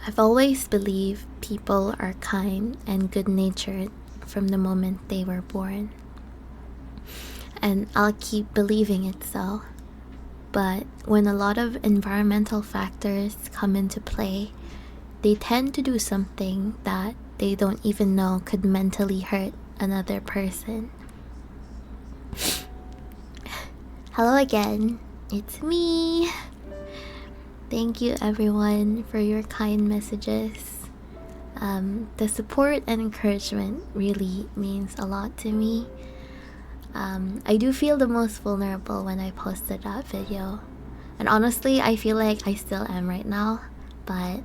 I've always believed people are kind and good-natured from the moment they were born. And I'll keep believing it so. But when a lot of environmental factors come into play, they tend to do something that they don't even know could mentally hurt another person. Hello again, it's me. Thank you everyone for your kind messages. The support and encouragement really means a lot to me. I do feel the most vulnerable when I posted that video. And honestly, I feel like I still am right now. But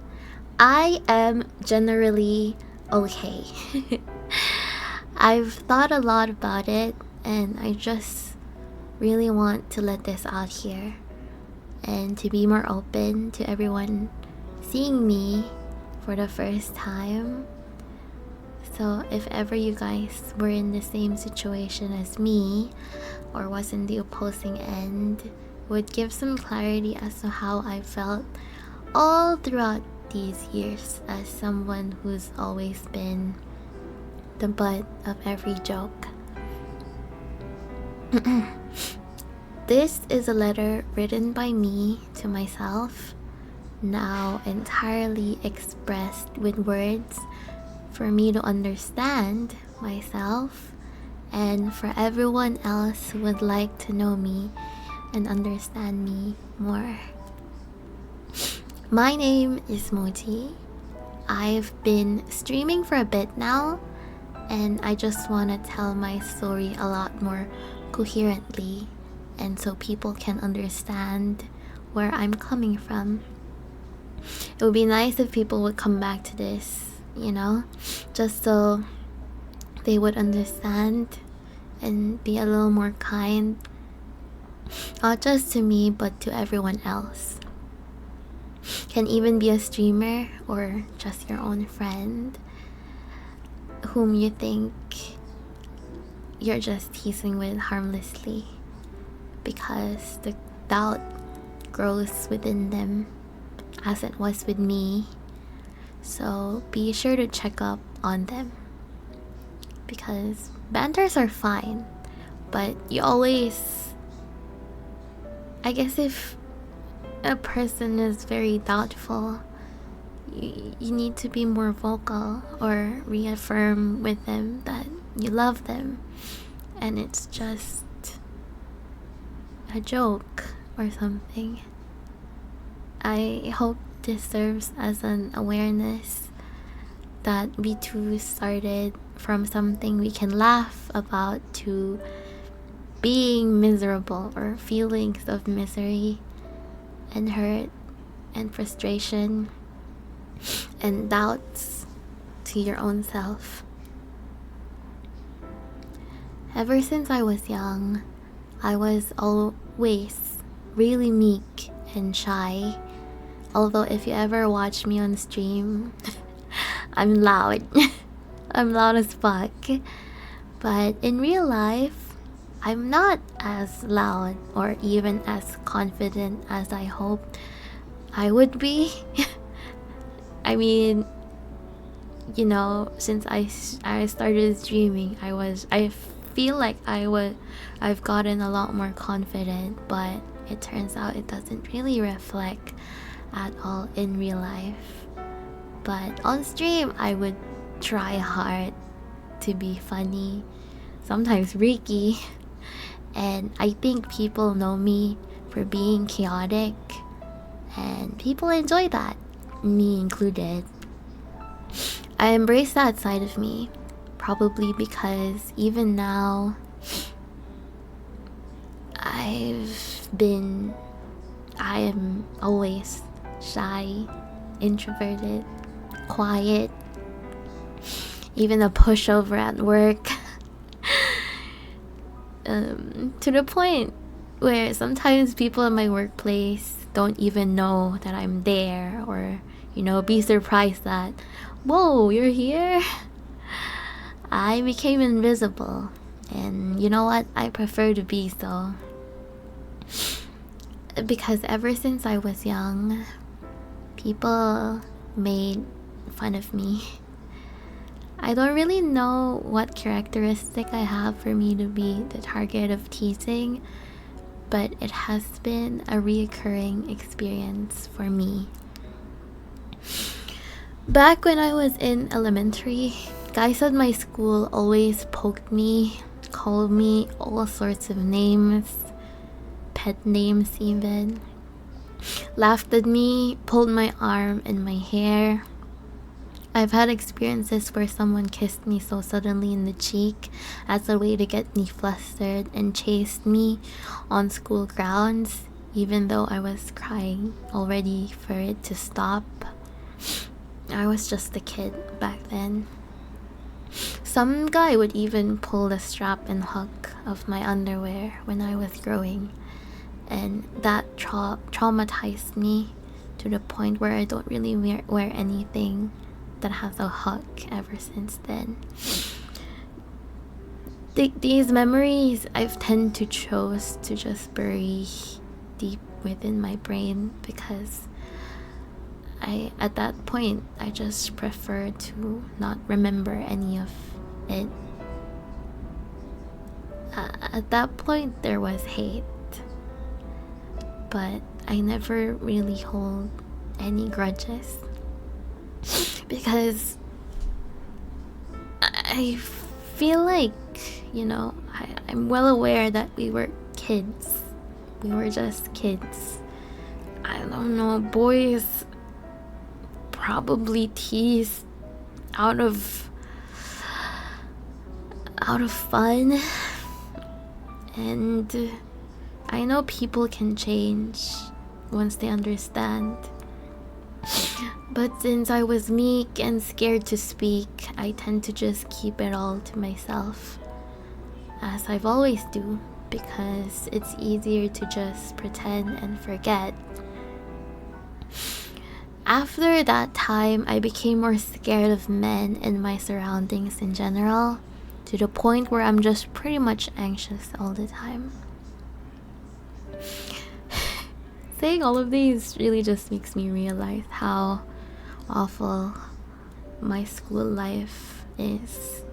I am generally okay. I've thought a lot about it, and I just really want to let this out here and to be more open to everyone seeing me for the first time. So if ever you guys were in the same situation as me or was in the opposing end, would give some clarity as to how I felt all throughout these years as someone who's always been the butt of every joke. This is a letter written by me to myself, now entirely expressed with words for me to understand myself and for everyone else who would like to know me and understand me more. My name is Moti. I've been streaming for a bit now, and I just want to tell my story a lot more coherently and so people can understand where I'm coming from. It would be nice if people would come back to this, you know, just so they would understand and be a little more kind, not just to me but to everyone else. Can even be a streamer or just your own friend whom you think you're just teasing with harmlessly because the doubt grows within them as it was with me. So be sure to check up on them, because banters are fine, but you always, I guess if a person is very doubtful, you need to be more vocal or reaffirm with them that you love them and it's just a joke or something. I hope this serves as an awareness that we too started from something we can laugh about to being miserable or feelings of misery and hurt and frustration and doubts to your own self. Ever since I was young, I was always really meek and shy. Although if you ever watch me on stream, I'm loud. I'm loud as fuck. But in real life, I'm not as loud or even as confident as I hoped I would be. I mean, you know, since I started streaming, I feel like I've gotten a lot more confident, but it turns out it doesn't really reflect at all in real life. But on stream, I would try hard to be funny, sometimes freaky, and I think people know me for being chaotic, and people enjoy that, me included. I embrace that side of me, probably because even now I am always shy, introverted, quiet, even a pushover at work. To the point where sometimes people in my workplace don't even know that I'm there, or, you know, be surprised that, whoa, you're here? I became invisible, and you know what? I prefer to be so. Because ever since I was young, people made fun of me. I don't really know what characteristic I have for me to be the target of teasing, but it has been a reoccurring experience for me. Back when I was in elementary, guys at my school always poked me, called me all sorts of names, pet names even, laughed at me, pulled my arm and my hair. I've had experiences where someone kissed me so suddenly in the cheek as a way to get me flustered and chased me on school grounds, even though I was crying already for it to stop. I was just a kid back then. Some guy would even pull the strap and hook of my underwear when I was growing, and that traumatized me to the point where I don't really wear anything that has a hook ever since then. These memories I've tend to chose to just bury deep within my brain because at that point I just prefer to not remember any of it. At that point there was hate, but I never really hold any grudges because I feel like, I'm well aware that we were kids. We were just kids. I don't know, boys probably teased out of fun, and I know people can change once they understand. But since I was meek and scared to speak, I tend to just keep it all to myself, as I've always do, because it's easier to just pretend and forget. After that time, I became more scared of men and my surroundings in general, to the point where I'm just pretty much anxious all the time. Saying all of these really just makes me realize how awful my school life is,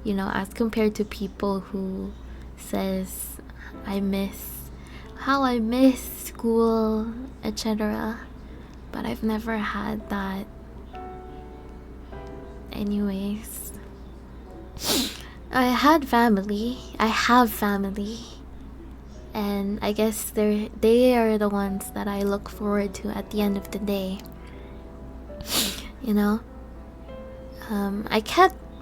as compared to people who says I miss school, etc. But I've never had that. Anyways, I have family, and I guess they are the ones that I look forward to at the end of the day.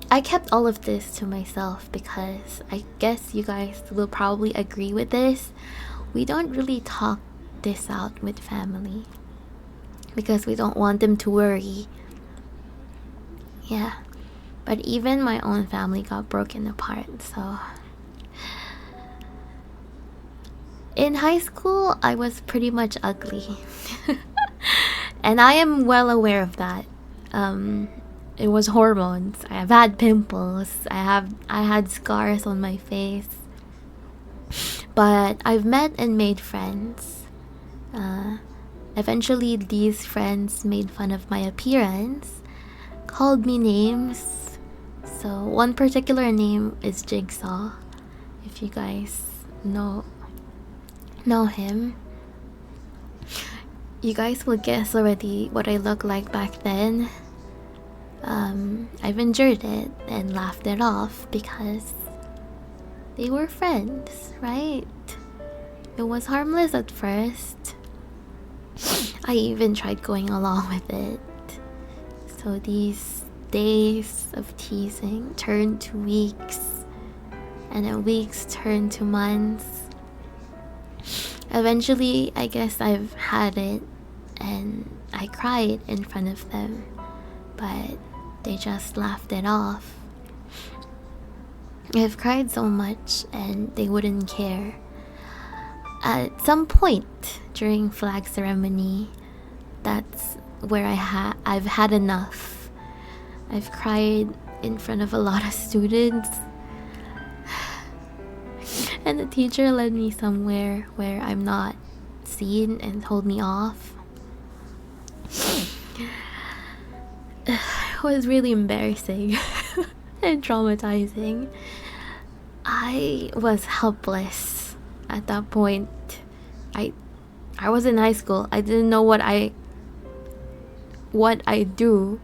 I kept all of this to myself because I guess you guys will probably agree with this. We don't really talk this out with family because we don't want them to worry. Yeah, but even my own family got broken apart, so in high school I was pretty much ugly. And I am well aware of that. It was hormones. I have had pimples. I had scars on my face. But I've met and made friends. Eventually, these friends made fun of my appearance, called me names. So one particular name is Jigsaw, if you guys know him. You guys will guess already what I look like back then. I've endured it and laughed it off because they were friends, right? It was harmless at first. I even tried going along with it. So these days of teasing turned to weeks, and then weeks turned to months. Eventually, I guess I've had it, and I cried in front of them, but they just laughed it off. I've cried so much, and they wouldn't care. At some point during flag ceremony, that's where I've had enough. I've cried in front of a lot of students, and the teacher led me somewhere where I'm not seen and told me off. was really embarrassing and traumatizing. I was helpless at that point. I was in high school. I didn't know what I do.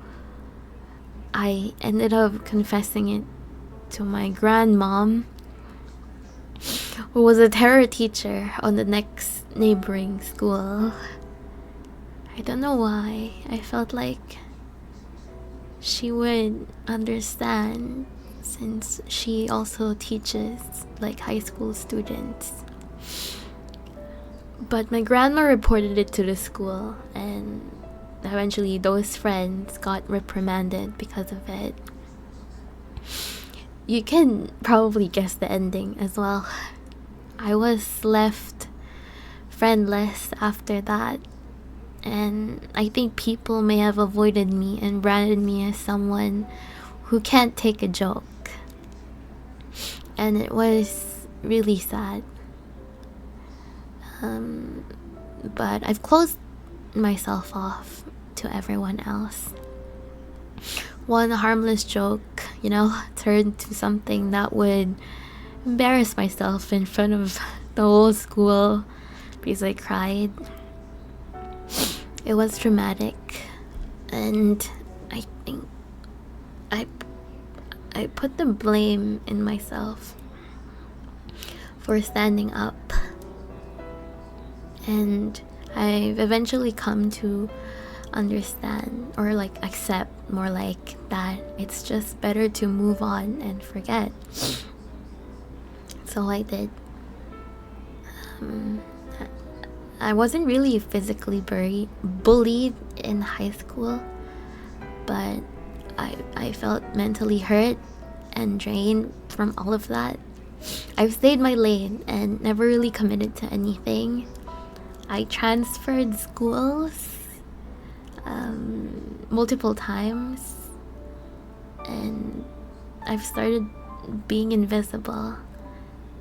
I ended up confessing it to my grandmom, who was a terror teacher on the next neighboring school. I don't know why. I felt like she would understand, since she also teaches like high school students. But my grandma reported it to the school, and eventually those friends got reprimanded because of it. You can probably guess the ending as well. I was left friendless after that, and I think people may have avoided me and branded me as someone who can't take a joke. And it was really sad. But I've closed myself off to everyone else. One harmless joke, turned to something that would embarrass myself in front of the whole school because I cried. It was dramatic, and I think I put the blame in myself for standing up. And I've eventually come to understand, or like accept more like, that it's just better to move on and forget. So I did. I wasn't really physically bullied in high school, but I felt mentally hurt and drained from all of that. I've stayed my lane and never really committed to anything. I transferred schools multiple times, and I've started being invisible,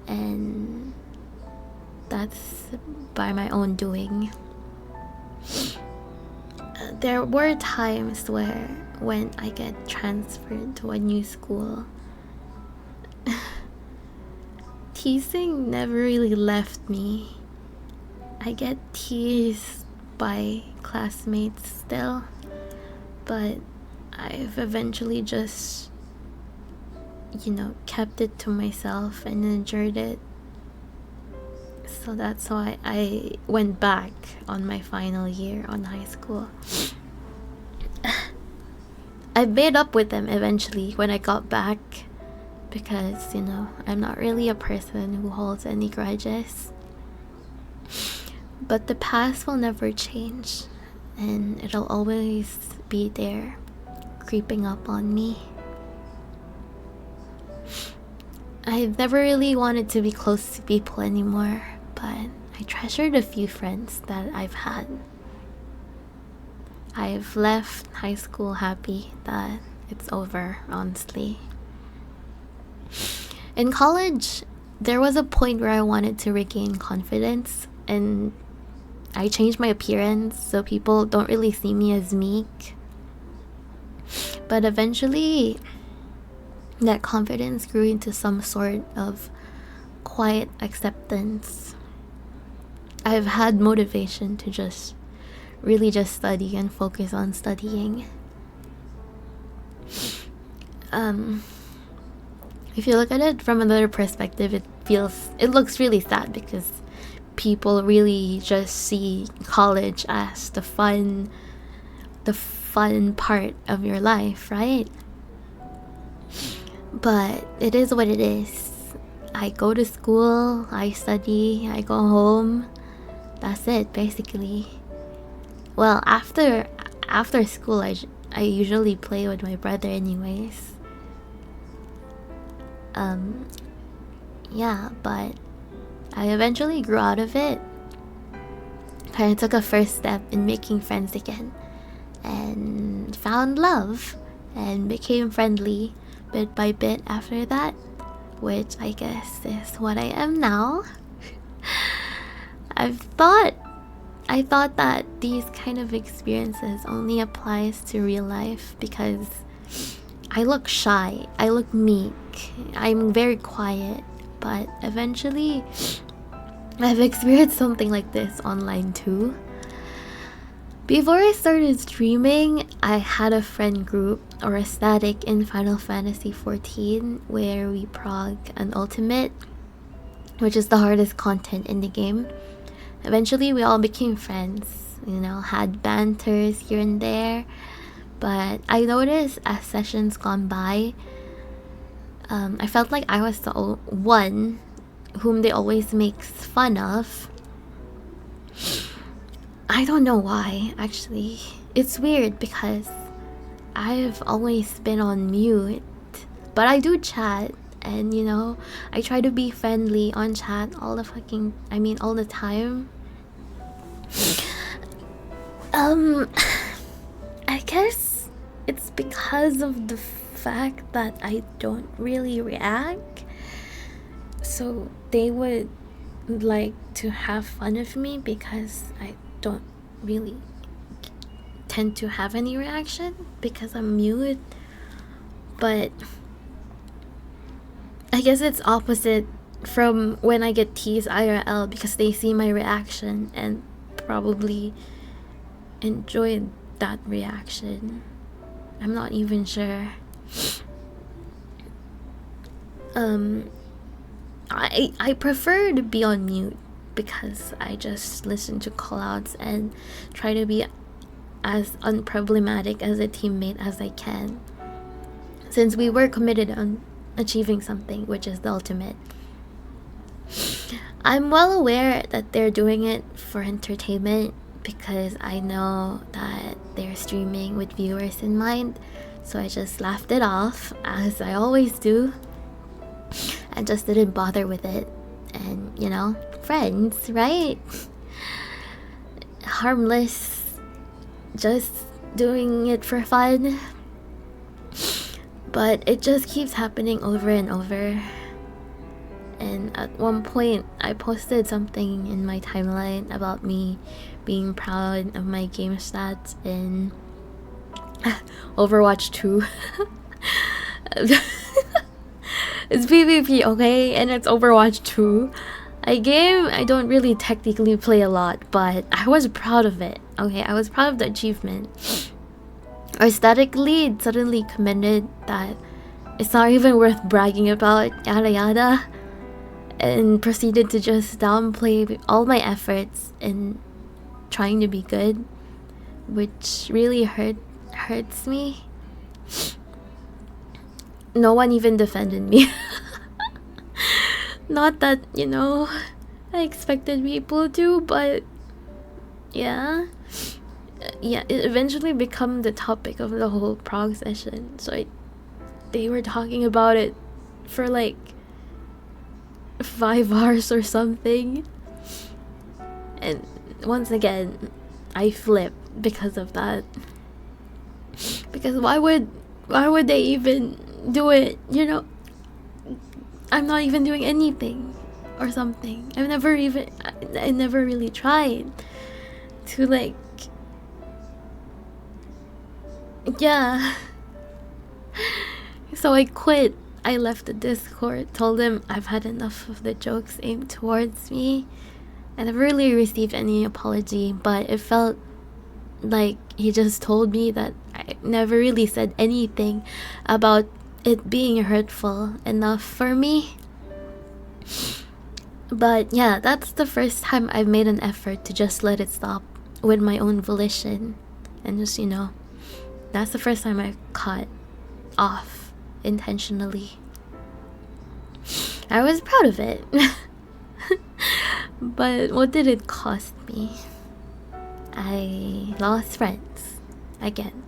and that's by my own doing. There were times when I get transferred to a new school, teasing never really left me. I get teased by classmates still, but I've eventually just, kept it to myself and endured it. So that's why I went back on my final year on high school. I made up with them eventually when I got back, because, I'm not really a person who holds any grudges. But the past will never change, and it'll always be there, creeping up on me. I've never really wanted to be close to people anymore, but I treasured a few friends that I've had. I've left high school happy that it's over, honestly. In college, there was a point where I wanted to regain confidence, and I changed my appearance so people don't really see me as meek. But eventually, that confidence grew into some sort of quiet acceptance. I've had motivation to just study and focus on studying. If you look at it from another perspective, it looks really sad, because people really just see college as the fun part of your life, right? But it is what it is. I go to school, I study, I go home. That's it, basically. Well, after school, I usually play with my brother anyways. Yeah, but I eventually grew out of it. I took a first step in making friends again, and found love, and became friendly bit by bit after that, which I guess is what I am now. I thought that these kind of experiences only applies to real life, because I look shy, I look meek, I'm very quiet, but eventually I've experienced something like this online too. Before I started streaming, I had a friend group or a static in Final Fantasy XIV where we prog an ultimate, which is the hardest content in the game. Eventually we all became friends, had banters here and there. But I noticed as sessions gone by, I felt like I was the one whom they always make fun of. I don't know why, actually. It's weird because I've always been on mute. But I do chat, and I try to be friendly on chat all the time. I guess it's because of the fact that I don't really react. So they would like to have fun of me because I don't really tend to have any reaction because I'm mute. But I guess it's opposite from when I get teased IRL because they see my reaction and probably enjoy that reaction. I'm not even sure. I prefer to be on mute because I just listen to callouts and try to be as unproblematic as a teammate as I can, since we were committed on achieving something, which is the ultimate. I'm well aware that they're doing it for entertainment because I know that they're streaming with viewers in mind, so I just laughed it off, as I always do, and just didn't bother with it. And friends, right? Harmless, just doing it for fun. But it just keeps happening over and over. And at one point I posted something in my timeline about me being proud of my game stats in Overwatch 2. It's PvP, okay? And it's Overwatch 2. A game I don't really technically play a lot, but I was proud of it. Okay, I was proud of the achievement. Our static lead suddenly commented that it's not even worth bragging about, yada yada, and proceeded to just downplay all my efforts in trying to be good, which really hurts me. No one even defended me. Not that, I expected people to, but yeah, it eventually became the topic of the whole prog session. So they were talking about it for like 5 hours or something. And once again, I flipped because of that. Because why would they even do it? I'm not even doing anything or something. I never really tried to yeah. So I quit. I left the Discord, told him I've had enough of the jokes aimed towards me. I never really received any apology, but it felt like he just told me that I never really said anything about it being hurtful enough for me. But yeah, that's the first time I've made an effort to just let it stop with my own volition. And just, that's the first time I've cut off intentionally. I was proud of it. But what did it cost me? I lost friends again.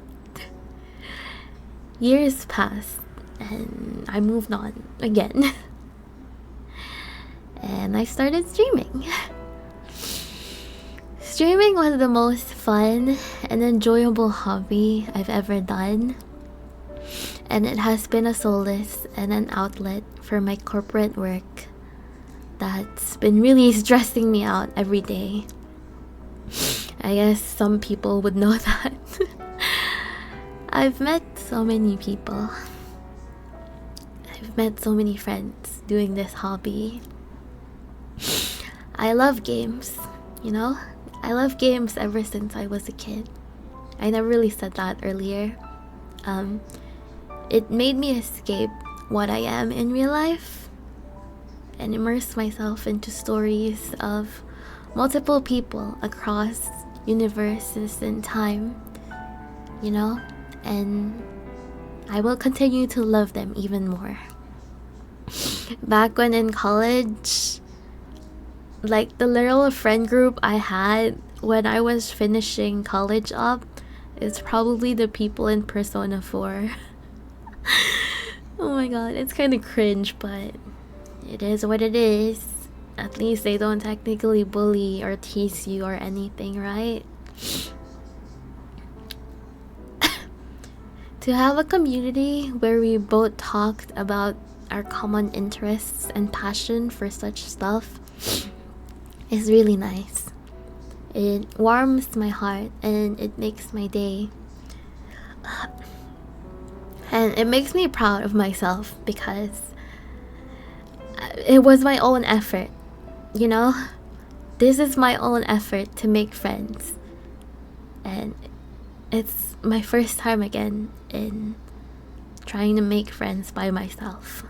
Years passed and I moved on again. And I started streaming. Streaming was the most fun and enjoyable hobby I've ever done. And it has been a solace and an outlet for my corporate work that's been really stressing me out every day. I guess some people would know that. I've met so many people. I've met so many friends doing this hobby. I love games, you know? I love games ever since I was a kid. I never really said that earlier. It made me escape what I am in real life and immerse myself into stories of multiple people across universes and time, you know? And I will continue to love them even more. Back when in college, like the little friend group I had when I was finishing college up is probably the people in Persona 4. Oh my god, it's kind of cringe, but it is what it is. At least they don't technically bully or tease you or anything, right? To have a community where we both talked about our common interests and passion for such stuff is really nice. It warms my heart and it makes my day. And it makes me proud of myself because it was my own effort, you know? This is my own effort to make friends. And it's my first time again in trying to make friends by myself.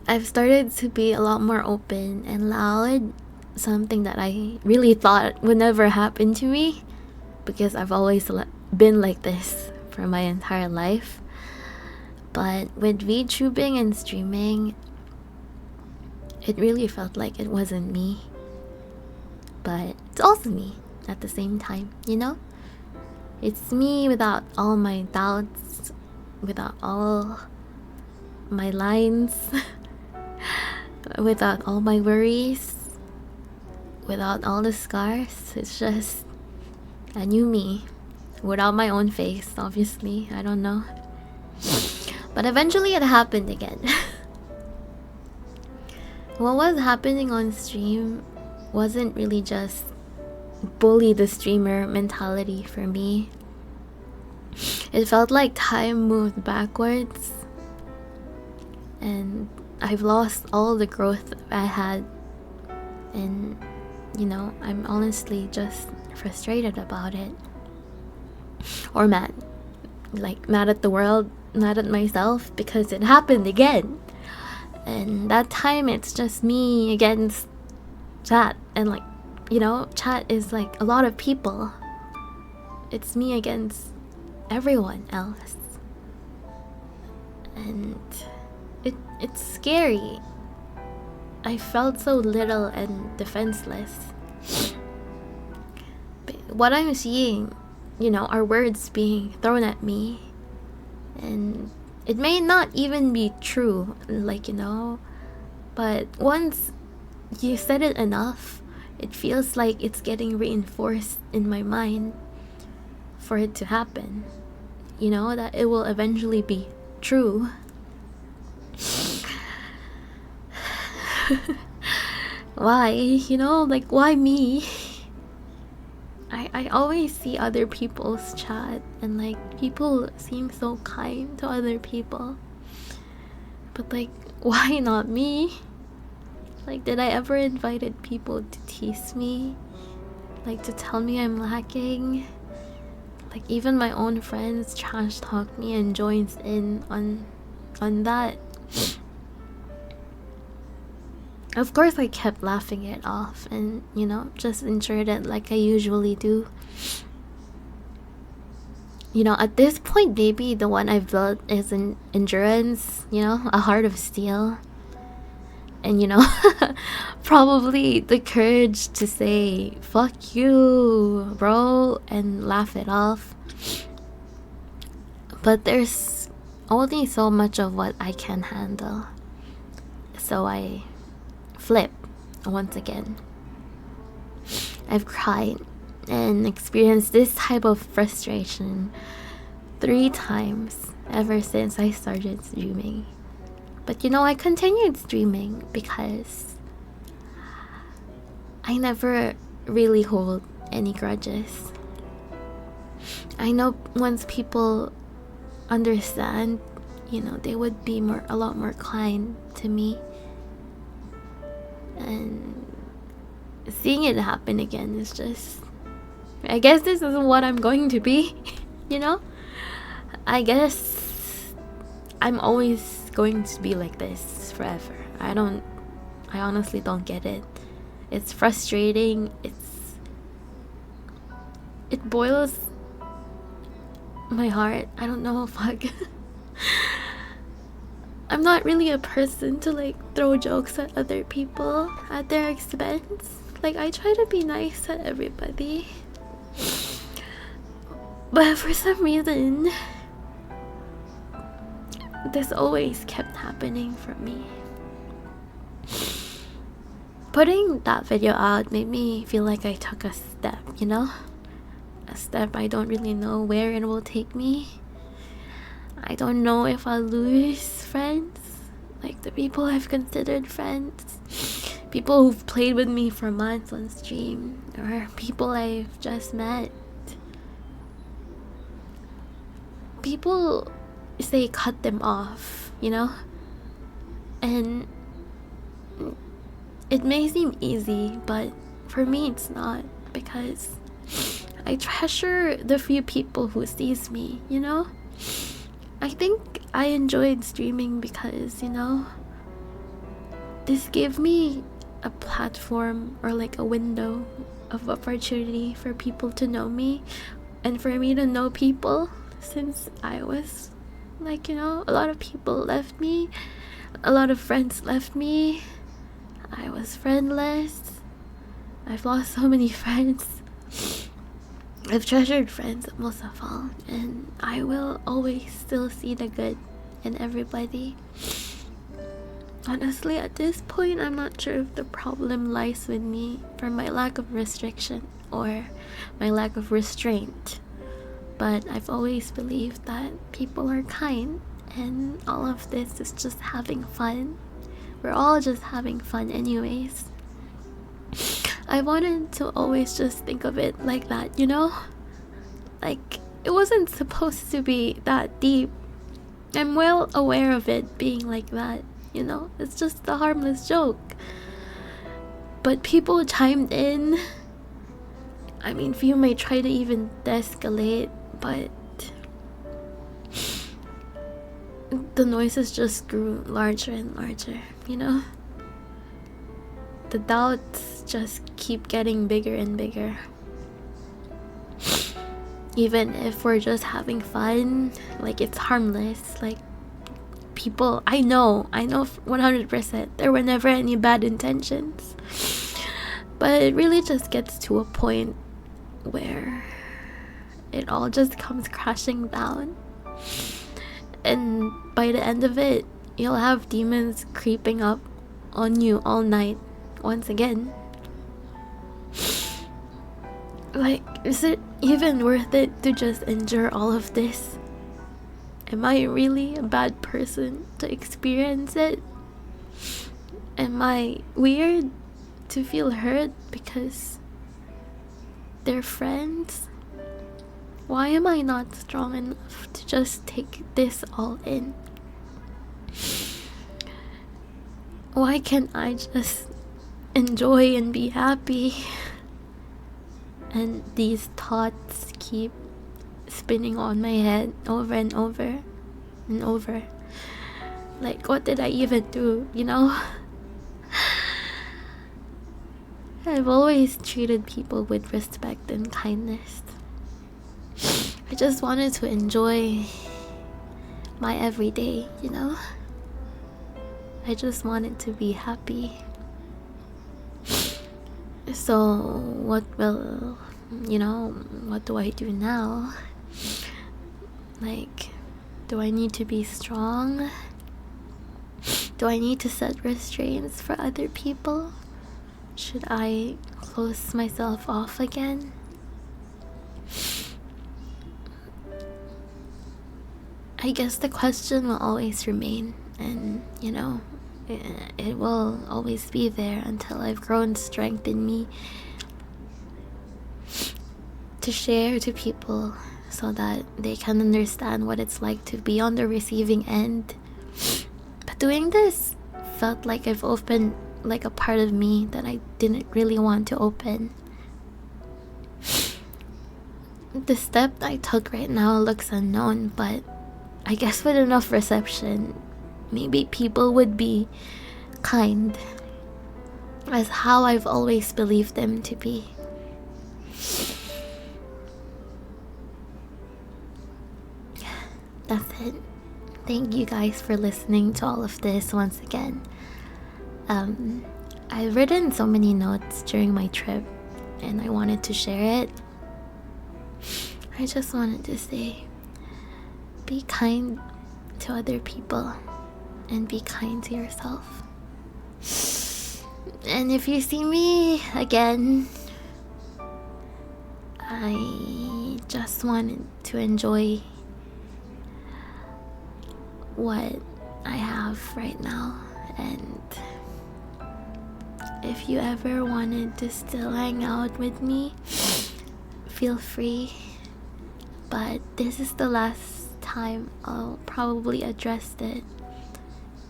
I've started to be a lot more open and loud, something that I really thought would never happen to me because I've always been like this for my entire life. But with VTubing and streaming, it really felt like it wasn't me, but it's also me at the same time, you know? It's me without all my doubts, without all my lines, without all my worries, without all the scars. It's just a new me, without my own face, obviously. I don't know. But eventually it happened again. What was happening on stream wasn't really just bully the streamer mentality for me. It felt like time moved backwards and I've lost all the growth I had, and you know, I'm honestly just frustrated about it, or mad, like mad at the world, mad at myself because it happened again. And that time it's just me against chat, and like, you know, chat is like a lot of people. It's me against everyone else. And it's scary. I felt so little and defenseless. But what I'm seeing, you know, are words being thrown at me. And it may not even be true, like, you know, but once you said it enough, it feels like it's getting reinforced in my mind for it to happen. You know, that it will eventually be true. Why? You know, like, why me? I always see other people's chat and like people seem so kind to other people. But like, why not me? Like, did I ever invited people to tease me? Like, to tell me I'm lacking? Like, even my own friends trash talk me and joins in on that. Of course I kept laughing it off and, you know, just enjoyed it like I usually do. You know, at this point maybe the one I've built is an endurance, you know, a heart of steel. And you know, probably the courage to say fuck you, bro, and laugh it off. But there's only so much of what I can handle. So I flip once again. I've cried and experienced this type of frustration 3 times ever since I started streaming. But you know, I continued streaming because I never really hold any grudges. I know once people understand, they would be a lot more kind to me. And seeing it happen again is just, I guess this is what I'm going to be. I guess I'm always going to be like this forever. I honestly don't get it. It's frustrating. It boils my heart. I don't know, fuck. I'm not really a person to like throw jokes at other people at their expense. Like, I try to be nice at everybody, but for some reason this always kept happening for me. Putting that video out made me feel like I took a step, a step I don't really know where it will take me. I don't know if I'll lose friends, like the people I've considered friends, people who've played with me for months on stream, or people I've just met. People say cut them off, and it may seem easy, but for me it's not, because I treasure the few people who sees me, I think I enjoyed streaming because, this gave me a platform, or like a window of opportunity for people to know me, and for me to know people, since I was like, a lot of people left me, a lot of friends left me, I was friendless, I've lost so many friends. I've treasured friends most of all, and I will always still see the good in everybody. Honestly, at this point, I'm not sure if the problem lies with me for my lack of restriction or my lack of restraint, but I've always believed that people are kind, and all of this is just having fun. We're all just having fun anyways. I wanted to always just think of it like that, Like, it wasn't supposed to be that deep. I'm well aware of it being like that, It's just a harmless joke. But people chimed in. I mean, few may try to even de-escalate, but the noises just grew larger and larger, The doubts just keep getting bigger and bigger. Even if we're just having fun, like, it's harmless. Like, people, I know 100% there were never any bad intentions, but it really just gets to a point where it all just comes crashing down, and by the end of it, you'll have demons creeping up on you all night once again. Like, is it even worth it to just endure all of this? Am I really a bad person to experience it? Am I weird to feel hurt because they're friends? Why am I not strong enough to just take this all in? Why can't I just enjoy and be happy? And these thoughts keep spinning on my head over and over and over. Like, what did I even do, I've always treated people with respect and kindness. I just wanted to enjoy my everyday, I just wanted to be happy. So what do I do now? Like, do I need to be strong? Do I need to set restraints for other people? Should I close myself off again? I guess the question will always remain, and it will always be there until I've grown strength in me to share to people so that they can understand what it's like to be on the receiving end. But doing this felt like I've opened like a part of me that I didn't really want to open. The step I took right now looks unknown, but I guess with enough reception, maybe people would be kind, as how I've always believed them to be. That's it. Thank you guys for listening to all of this once again. I've written so many notes during my trip and I wanted to share it. I just wanted to say, be kind to other people and be kind to yourself. And if you see me again, I just wanted to enjoy what I have right now. And if you ever wanted to still hang out with me, feel free. But this is the last time I'll probably address it.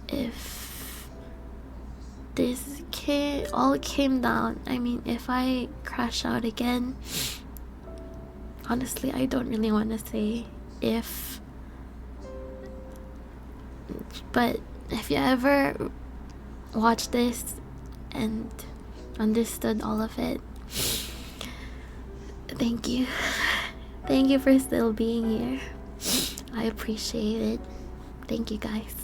If this all came down, I mean, if I crash out again, honestly, I don't really want to say if. But if you ever watched this and understood all of it, thank you. Thank you for still being here. I appreciate it. Thank you guys.